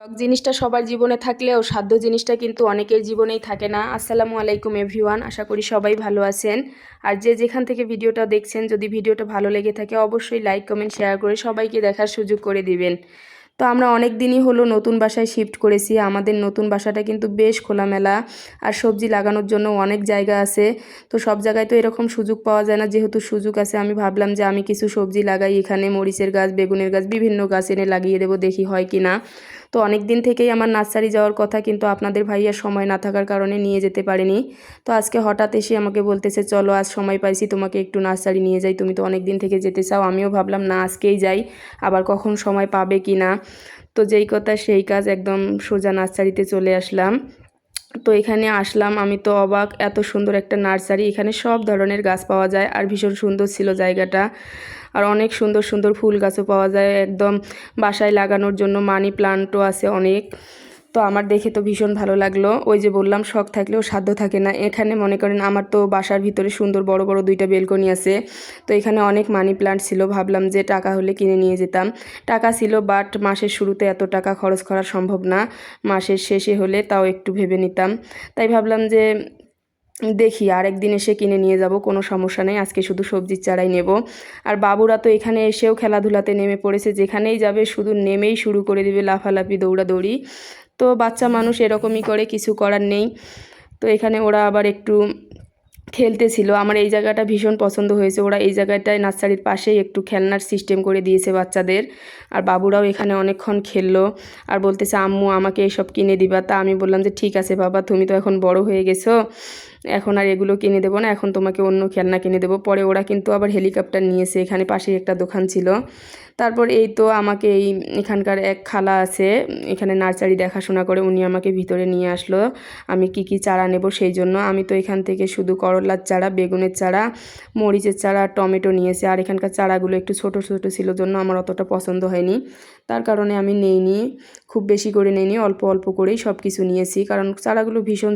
শখ জিনিসটা সবার জীবনে থাকলেও সাধ্য জিনিসটা কিন্তু অনেকের জীবনেই থাকে না। আসসালামু আলাইকুম এভরিওয়ান, আশা করি সবাই ভালো আছেন। আর যে যেখান থেকে ভিডিওটা দেখছেন, যদি ভিডিওটা ভালো লেগে থাকে অবশ্যই লাইক কমেন্ট শেয়ার করে সবাইকে দেখার সুযোগ করে দিবেন। তো আমরা অনেক দিনই হলো নতুন বাসায় শিফট করেছি। আমাদের নতুন বাসাটা কিন্তু বেশ খোলামেলা, আর সবজি লাগানোর জন্য অনেক জায়গা আছে। তো সব জায়গায় তো এরকম সুযোগ পাওয়া যায় না, যেহেতু সুযোগ আছে আমি ভাবলাম যে আমি কিছু সবজি লাগাই এখানে। মরিচের গাছ, বেগুনের গাছ, বিভিন্ন গাছ এনে লাগিয়ে দেবো, দেখি হয় কি না। তো অনেক দিন থেকেই আমার নার্সারি যাওয়ার কথা, কিন্তু আপনাদের ভাইয়ার সময় না থাকার কারণে নিয়ে যেতে পারিনি। তো আজকে হঠাৎ এসে আমাকে বলতেছে চলো আজ সময় পাইছি, তোমাকে একটু নার্সারি নিয়ে যাই, তুমি তো অনেক দিন থেকে যেতে চাও। আমিও ভাবলাম না আজকেই যাই, আবার কখন সময় পাবে কি না। তো যেই কথা সেই কাজ, একদম সোজা নার্সারিতে চলে আসলাম। তো এখানে আসলাম, আমি তো অবাক, এত সুন্দর একটা নার্সারি, এখানে সব ধরনের গাছ পাওয়া যায় আর ভীষণ সুন্দর ছিল জায়গাটা। আর অনেক সুন্দর সুন্দর ফুল গাছও পাওয়া যায়, একদম বাসায় লাগানোর জন্য মানি প্লান্টও আছে অনেক। তো আমার দেখে তো ভীষণ ভালো লাগলো। ওই যে বললাম শখ থাকলেও সাধ্য থাকে না। এখানে মনে করেন আমার তো বাসার ভিতরে সুন্দর বড় বড় দুইটা বেলকনি আছে। তো এখানে অনেক মানি প্লান্ট ছিল, ভাবলাম যে টাকা হলে কিনে নিয়ে যেতাম। টাকা ছিল, বাট মাসের শুরুতে এত টাকা খরচ করা সম্ভব না, মাসের শেষে হলে তাও একটু ভেবে নিতাম। তাই ভাবলাম যে দেখি আরেকদিন এসে কিনে নিয়ে যাব, কোনো সমস্যা নেই, আজকে শুধু সবজির চারাই নেব। আর বাবুরা তো এখানে এসেও খেলাধুলাতে নেমে পড়েছে, যেখানেই যাবে শুধু নেমেই শুরু করে দিবে লাফালাফি দৌড়াদৌড়ি। তো বাচ্চা মানুষ এরকমই করে, কিছু করার নেই। তো এখানে ওরা আবার একটু খেলতেছিল। আমার এই জায়গাটা ভীষণ পছন্দ হয়েছে, ওরা এই জায়গাটায় নার্সারির পাশেই একটু খেলনার সিস্টেম করে দিয়েছে বাচ্চাদের। আর বাবুরাও এখানে অনেকক্ষণ খেললো আর বলতেছে আম্মু আমাকে এসব কিনে দিবা। তা আমি বললাম যে ঠিক আছে বাবা, তুমি তো এখন বড় হয়ে গেছো, এখন আর এগুলো কিনে দেবো না, এখন তোমাকে অন্য খেলনা কিনে দেবো। পরে ওরা কিন্তু আবার হেলিকপ্টার নিয়েছে, এখানে পাশেই একটা দোকান ছিল। তারপর এই তো আমাকে এখানকার এক খালা আছে, এখানে নার্সারি দেখাশোনা করে, উনি আমাকে ভিতরে নিয়ে আসলো আমি কি কি চারা নেব সেই জন্য। আমি তো এখান থেকে শুধু করলার চারা, বেগুনের চারা, মরিচের চারা, টমেটো নিয়েছি। আর এখানকার চারাগুলো একটু ছোট ছোট ছিল জন্য আমার অতটা পছন্দ হয়নি, তার কারণে আমি নেইনি, খুব বেশি করে নেইনি, অল্প অল্প করেই সব কিছু নিয়েছি, কারণ চারাগুলো ভীষণ